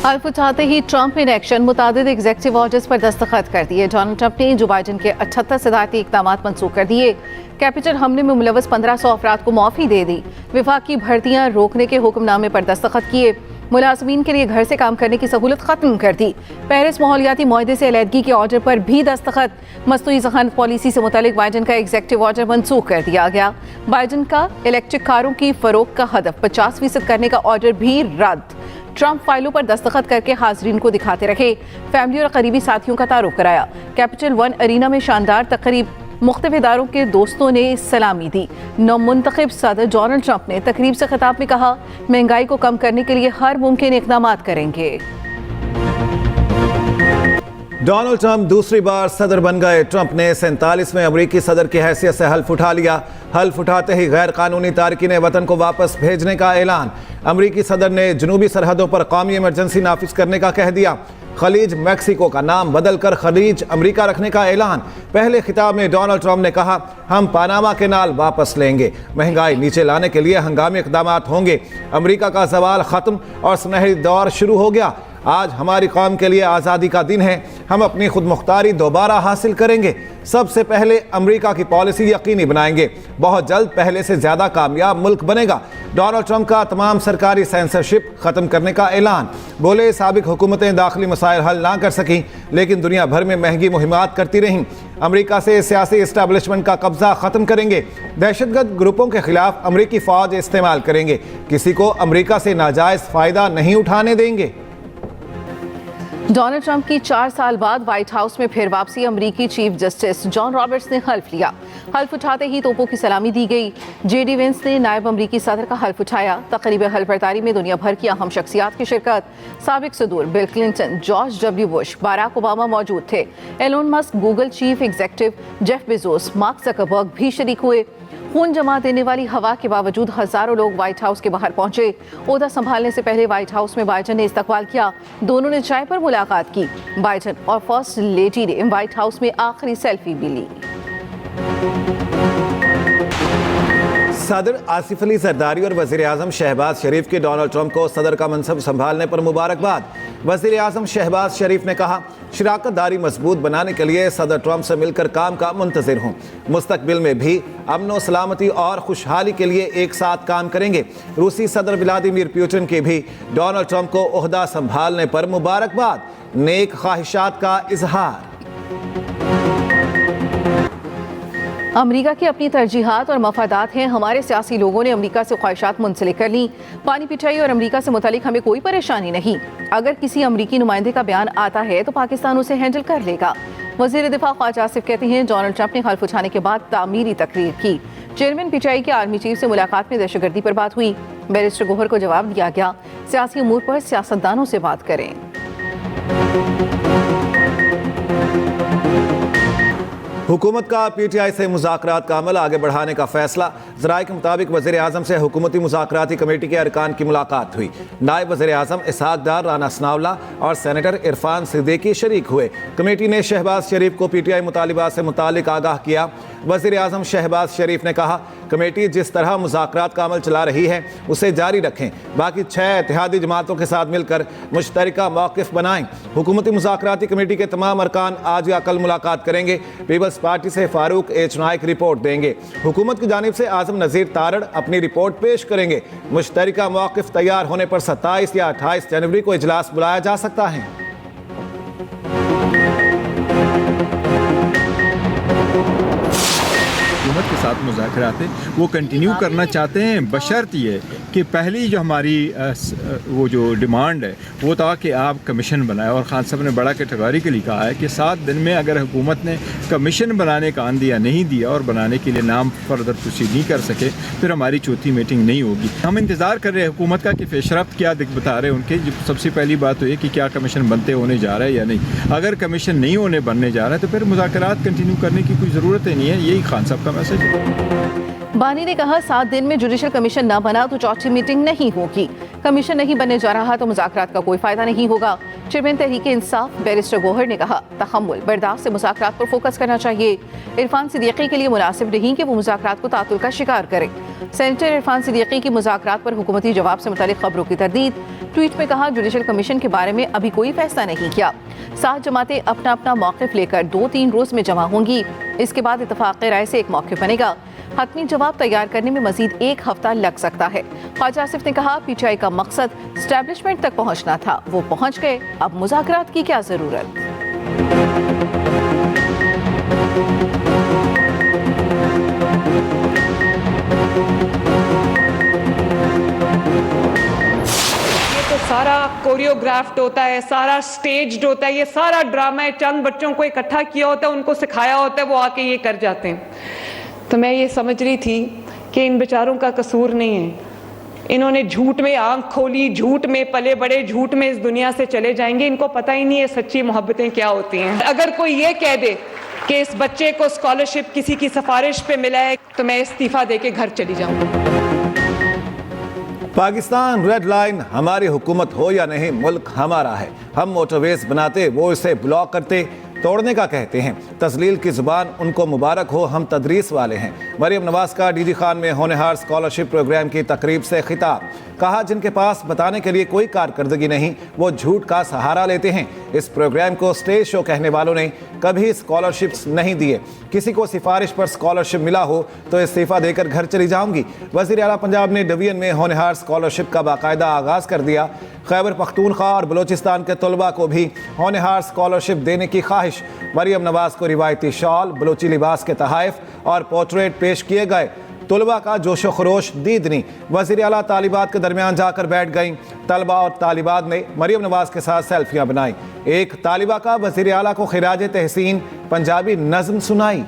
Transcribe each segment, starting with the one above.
हल्फ उठाते ही Trump in action मुतादिद एग्जेक्टिव ऑर्डर्स पर दस्तखत कर दिए। डोनाल्ड ट्रंप ने जो बाइडन के 78 सदारती इक़दाम मंसूख कर दिए। कैपिटल हमले में मुलव्वस 1500 अफराद को माफ़ी दे दी। विफाकी भर्तियाँ रोकने के हुक्मनामे पर दस्तखत किए। मुलाजमीन के लिए घर से काम करने की सहूलत खत्म कर दी। पेरिस माहौलियाती मुआहदे से अलहदगी के ऑर्डर पर भी दस्तखत। मसनूई ज़खानत पॉलिसी से मुतालिक बाइडन का एग्जेक्टिव ऑर्डर मनसूख कर दिया गया। बाइडन का इलेक्ट्रिक कारों की फरोख्त का हदफ 50% करने का ऑर्डर भी रद्द। ट्रंप फाइलों पर दस्तखत करके हाजरीन को दिखाते रहे। फैमिली और करीबी साथियों का तारुफ कराया। कैपिटल वन अरीना में शानदार तकरीब, मुख्तलिफ इदारों के दोस्तों ने सलामी दी। नवमुंतखब सदर डोनाल्ड ट्रंप ने तकरीब से खिताब में कहा, महंगाई को कम करने के लिए हर मुमकिन इक़दाम करेंगे। डोनाल्ड ट्रंप दूसरी बार सदर बन गए। ट्रंप ने 47वें अमरीकी सदर की हैसियत से हल्फ उठा लिया। हल्फ उठाते ही गैर कानूनी तारकीन वतन को वापस भेजने का ऐलान। अमरीकी सदर ने जनूबी सरहदों पर कौमी इमरजेंसी नाफिज करने का कह दिया। खलीज मैक्सिको का नाम बदलकर खलीज अमरीका रखने का ऐलान। पहले खिताब में डोनाल्ड ट्रंप ने कहा, हम पानामा कैनाल वापस लेंगे। महंगाई नीचे लाने के लिए हंगामी इक़दाम होंगे। अमरीका का सवाल ख़त्म और सुनहरी दौर शुरू हो गया। आज हमारी कौम के लिए आज़ादी का दिन है। हम अपनी खुद मुख्तारी दोबारा हासिल करेंगे। सबसे पहले अमरीका की पॉलिसी यकीनी बनाएंगे। बहुत जल्द पहले से ज़्यादा कामयाब मुल्क बनेगा। डोनाल्ड ट्रंप का तमाम सरकारी सेंसरशिप ख़त्म करने का ऐलान। बोले, साबिक हुकूमतें दाखिली मसाइल हल ना कर सकीं, लेकिन दुनिया भर में महंगी मुहिमात करती रहीं। अमरीका से सियासी इस्टेब्लिशमेंट का कब्जा ख़त्म करेंगे। दहशतगर्द ग्रुपों के खिलाफ अमरीकी फ़ौज इस्तेमाल करेंगे। किसी को अमरीका से नाजायज़ फ़ायदा नहीं उठाने देंगे। डोनाल्ड ट्रंप की 4 साल बाद व्हाइट हाउस में फिर वापसी। अमरीकी चीफ जस्टिस जॉन रॉबर्ट्स ने हल्फ लिया। हल्फ उठाते ही तोपों की सलामी दी गई। जेडी वेंस ने नायब अमरीकी सदर का हल्फ उठाया। तकरीब हल्फ बर्दारी में दुनिया भर की अहम शख्सियात की शिरकत। साबिक सदूर Bill Clinton, George W Bush, Barack Obama मौजूद थे। Elon Musk, Google chief executive Jeff Bezos, Mark Zuckerberg भी शरीक हुए। खून जमा देने वाली हवा के बावजूद हजारों लोग व्हाइट हाउस के बाहर पहुंचे। ओहदा संभालने से पहले व्हाइट हाउस में बाइडन ने इस्तकबाल किया। दोनों ने चाय पर मुलाकात की। बाइडन और फर्स्ट लेडी ने व्हाइट हाउस में आखिरी सेल्फी भी ली। सदर आसिफ अली जरदारी और वज़ीर आज़म शहबाज शरीफ के डोनाल्ड ट्रंप को सदर का मनसब संभालने पर मुबारकबाद। वज़ीर आज़म शहबाज शरीफ ने कहा, शराकत दारी मजबूत बनाने के लिए सदर ट्रंप से मिलकर काम का मुंतज़िर हूँ। मुस्तकबिल में भी अमन व सलामती और खुशहाली के लिए एक साथ काम करेंगे। रूसी सदर व्लादिमीर पुतिन की भी डोनाल्ड ट्रंप को ओहदा संभालने पर मुबारकबाद। नेक ख्वाहिशात का इजहार। अमरीका की अपनी तरजीहात और मफादात हैं। हमारे सियासी लोगों ने अमरीका से ख्वाहिशात मुंसलिक कर ली। पानी पिटाई और अमरीका से मुतालिक हमें कोई परेशानी नहीं। अगर किसी अमरीकी नुमाइंदे का बयान आता है तो पाकिस्तान उसे हैंडल कर लेगा। वज़ीर दिफा ख्वाजा आसिफ कहते हैं, डोनाल्ड ट्रंप ने हल्फ उठाने के बाद तामीरी तकरीर की। चेयरमैन पिटाई के आर्मी चीफ से मुलाकात में दहशतगर्दी पर बात हुई। बैरिस्टर गोहर को जवाब दिया गया, सियासी अमूर पर सियासतदानों से बात करें। हुकूमत का पीटीआई से मुज़ाकरात का अमल आगे बढ़ाने का फैसला। ज़राए के मुताबिक वज़ीर आज़म से हुकूमती मुज़ाकराती कमेटी के अरकान की मुलाकात हुई। नायब वज़ीर आज़म इसहाक डार, राना सनाउल्लाह और सेनेटर इरफान सिद्दीकी शरीक हुए। कमेटी ने शहबाज शरीफ को पीटीआई मुतालिबात से मुतालिक आगाह किया। वज़ीर आज़म शहबाज शरीफ ने कहा, कमेटी जिस तरह मुज़ाकरात का अमल चला रही है उसे जारी रखें। बाकी 6 इत्तेहादी जमातों के साथ मिलकर मुश्तरका मौक़िफ़ बनाएं। हुकूमती मुज़ाकराती कमेटी के तमाम अरकान आज या कल मुलाकात करेंगे। पीपल्स पार्टी से फारूक एच नाइक रिपोर्ट देंगे। हुकूमत की जानिब से आज़म नज़ीर तारड़ अपनी रिपोर्ट पेश करेंगे। मुश्तरका मौक़िफ़ तैयार होने पर 27 या 28 जनवरी को इजलास बुलाया जा सकता है। हुकूमत के साथ मुज़ाकरात वो कंटिन्यू करना चाहते हैं, बशर्त ये कि पहली जो हमारी वो जो डिमांड है वो था कि आप कमीशन बनाए। और खान साहब ने बड़ा कैटेगोरिकली कहा है कि 7 दिन में अगर हुकूमत ने कमीशन बनाने का आंदिया नहीं दिया और बनाने के लिए नाम फर्दर प्रोसीड नहीं कर सके, फिर हमारी चौथी मीटिंग नहीं होगी। हम इंतज़ार कर रहे हैं हुकूमत का कि पेशरफ्त क्या बता रहे हैं उनके। सबसे पहली बात तो ये कि क्या कमीशन बनते होने जा रहा है या नहीं। अगर कमीशन नहीं बनने जा रहा है तो फिर मुज़ाकरात कंटिन्यू करने की कोई ज़रूरत ही नहीं है। यही खान साहब का मैसेज है। बानी ने कहा, 7 दिन में जुडिशल कमीशन न बना तो चौथी मीटिंग नहीं होगी। कमीशन नहीं बनने जा रहा तो मुज़ाकरात का कोई फायदा नहीं होगा। चेयरमैन तहरीक इंसाफ बैरिस्टर गौहर ने कहा, तहम्मुल बर्दाश्त से मुज़ाकरात पर फोकस करना चाहिए। इरफान सिद्दीकी के लिए मुनासिब नहीं कि वो मुज़ाकरात को तातुल का शिकार करे। सेनेटर इरफान सिद्दीकी की मुज़ाकरात पर हुकूमती जवाब से मुतालिक खबरों की तरदीद। ट्वीट में कहा, जुडिशल कमीशन के बारे में अभी कोई फैसला नहीं किया। 7 जमातें अपना अपना मौक़िफ़ लेकर 2-3 रोज़ में जमा होंगी। इसके बाद इत्तफ़ाक़ राय से एक मौक़िफ़ बनेगा। हतमी जवाब तैयार करने में मजीद 1 हफ्ता लग सकता है। ख्वाजा आसिफ ने कहा, पीटीआई का मकसद स्टैब्लिशमेंट तक पहुंचना था, वो पहुंच गए, अब मुज़ाकरात की क्या ज़रूरत। तो सारा कोरियोग्राफ्ड होता है, सारा स्टेज्ड होता है, ये सारा ड्रामा है। चंद बच्चों को इकट्ठा किया होता है, उनको सिखाया होता है, वो आके ये कर जाते हैं। तो मैं ये समझ रही थी कि इन बेचारों का कसूर नहीं है। इन्होंने झूठ में आंख खोली, झूठ में पले बड़े, झूठ में इस दुनिया से चले जाएंगे। इनको पता ही नहीं है सच्ची मोहब्बतें क्या होती हैं। अगर कोई ये कह दे कि इस बच्चे को स्कॉलरशिप किसी की सिफारिश पे मिला है, तो मैं इस्तीफा दे के घर चली जाऊंगी। पाकिस्तान रेड लाइन, हमारी हुकूमत हो या नहीं, मुल्क हमारा है। हम मोटरवेज बनाते, वो इसे ब्लॉक करते, तोड़ने का कहते हैं। तस्लील की ज़ुबान उनको मुबारक हो, हम तदरीस वाले हैं। मरियम नवाज का डीडी खान में होनहार स्कॉलरशिप प्रोग्राम की तकरीब से खिताब। कहा, जिनके पास बताने के लिए कोई कारकर्दगी नहीं, वो झूठ का सहारा लेते हैं। इस प्रोग्राम को स्टेज शो कहने वालों ने कभी स्कॉलरशिप्स नहीं दिए। किसी को सिफारिश पर स्कॉलरशिप मिला हो तो इस्तीफा देकर घर चली जाऊंगी। वज़ीर आला पंजाब ने डिवीजन में होनहार स्कॉलरशिप का बाकायदा आगाज़ कर दिया। खैबर पख्तूनख्वा और बलोचिस्तान के तलबा को भी होनहार स्कॉलरशिप देने की ख्वाहिश। मरियम नवाज को रिवायती शॉल, बलोची लिबास के तहाइफ और पोर्ट्रेट पेश किए गए। तलबा का जोशो खरोश दीदनी। वज़ीर आला तालिबात के दरमियान जाकर बैठ गईं। तलबा और तालिबात ने मरियम नवाज के साथ सेल्फियां बनाई। एक तालिबा का वज़ीर आला को खिराज तहसीन पंजाबी नज़्म सुनाई।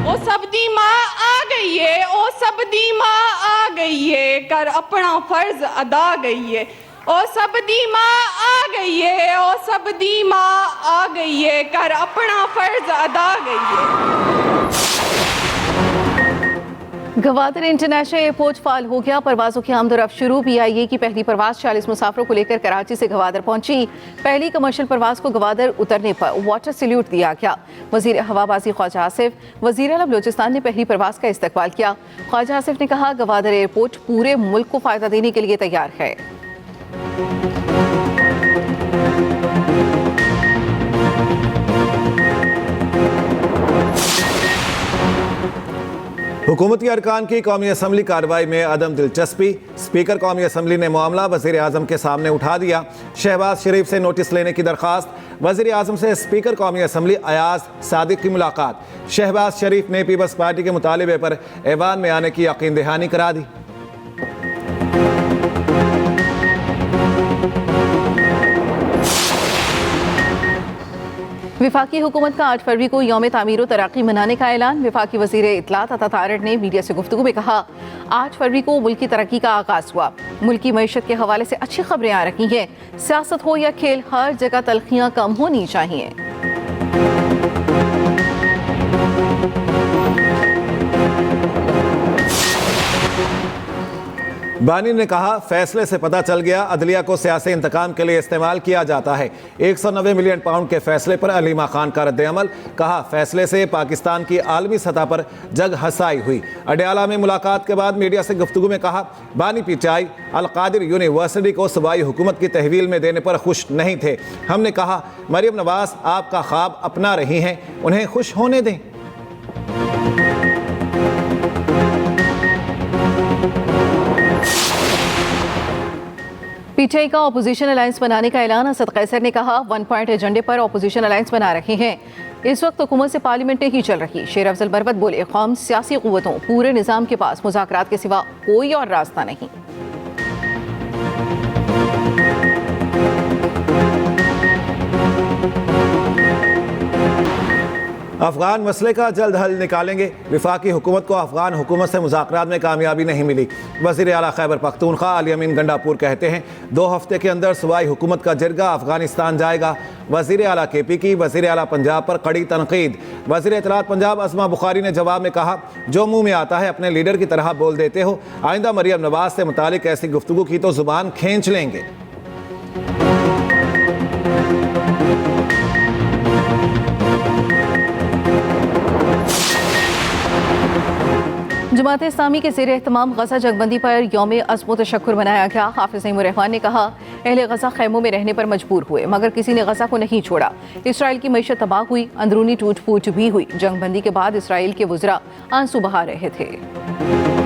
ओ सब दी माँ आ गई है, ओ सब दी माँ आ गई है, कर अपना फर्ज अदा गई है। ओ सब दी माँ आ गई है, ओ सब दी माँ आ गई है, कर अपना फर्ज अदा गई है। गवादर इंटरनेशनल एयरपोर्ट फाल हो गया। परवाजों की आमदोरफ्त शुरू। पीआईए की पहली परवाज 40 मुसाफरों को लेकर कराची से गवादर पहुंची। पहली कमर्शियल परवाज को गवादर उतरने पर वाटर सैल्यूट दिया गया। वजीर हवाबाजी ख्वाजा आसिफ, वजीर आला बलोचिस्तान ने पहली परवाज का इस्तकबाल किया। ख्वाजा आसिफ ने कहा, गवादर एयरपोर्ट पूरे मुल्क को फायदा देने के लिए तैयार है। हुकूमती अरकान की कौमी असम्बली कार्रवाई में अदम दिलचस्पी। स्पीकर कौमी असम्बली ने मामला वज़ीर आज़म के सामने उठा दिया। शहबाज शरीफ से नोटिस लेने की दरख्वास्त। वज़ीर आज़म से स्पीकर कौमी असम्बली अयाज सादिक की मुलाकात। शहबाज शरीफ ने पीपल्स पार्टी के मुतालिबे पर ऐवान में आने की यकीन दहानी करा दी। विफाकी हुकूमत का 8 फरवरी को यौम तामीर तरक्की मनाने का ऐलान। विफाकी वज़ीर इत्तलात अता तारड़ ने मीडिया से गुफ्तगू में कहा, 8 फरवरी को मुल्क की तरक्की का आगाज़ हुआ। मुल्क की मईशत के हवाले से अच्छी खबरें आ रही हैं। सियासत हो या खेल, हर जगह तलखियाँ कम होनी चाहिए। बानी ने कहा, फैसले से पता चल गया अदलिया को सियासी इंतकाम के लिए इस्तेमाल किया जाता है। 190 मिलियन पाउंड के फैसले पर अलीमा खान का रद्द-ए-अमल। कहा, फैसले से पाकिस्तान की आलमी सतह पर जग हसाई हुई। अडयाला में मुलाकात के बाद मीडिया से गुफ्तगू में कहा, बानी पीटीआई अल-कादिर यूनिवर्सिटी को सूबाई हुकूमत की तहवील में देने पर खुश नहीं थे। हमने कहा, मरियम नवाज आपका ख्वाब अपना रही हैं, उन्हें खुश होने दें। पीटीआई का अपोजिशन अलायंस बनाने का ऐलान। असद कैसर ने कहा, 1 पॉइंट एजेंडे पर अपोजिशन अलायंस बना रहे हैं। इस वक्त हुकूमत से पार्लियामेंट नहीं चल रही। शेर अफजल बरवत बोले, कौम सियासी कुव्वतों पूरे निज़ाम के पास मुज़ाकरात के सिवा कोई और रास्ता नहीं। अफगान मसले का जल्द हल निकालेंगे। वफाकी हुकूमत को अफगान हुकूमत से मुज़ाकरात में कामयाबी नहीं मिली। वज़ीर आला खैबर पख्तूनख्वा अली अमीन गंडापुर कहते हैं 2 हफ्ते के अंदर सूबाई हुकूमत का जिरगा अफगानिस्तान जाएगा। वज़ीर आला KP की वज़ीर आला पंजाब पर कड़ी तनकीद। वज़ीर इत्तलात पंजाब अस्मा बुखारी ने जवाब में कहा, जो मुँह में आता है अपने लीडर की तरह बोल देते हो। आइंदा मरियम नवाज से मुतालिक ऐसी गुफ्तगू की तो जुबान खींच लेंगे। जमात इस्लामी के ज़ेर एहतमाम गजा जंगबंदी पर यौम अज़्म तशक्कुर मनाया गया। हाफिज़ नईमुर रहमान ने कहा, अहले गजा खैमों में रहने पर मजबूर हुए मगर किसी ने गजा को नहीं छोड़ा। इसराइल की मईशत तबाह हुई, अंदरूनी टूट फूट भी हुई। जंगबंदी के बाद इसराइल के वुज़रा आंसू बहा रहे थे।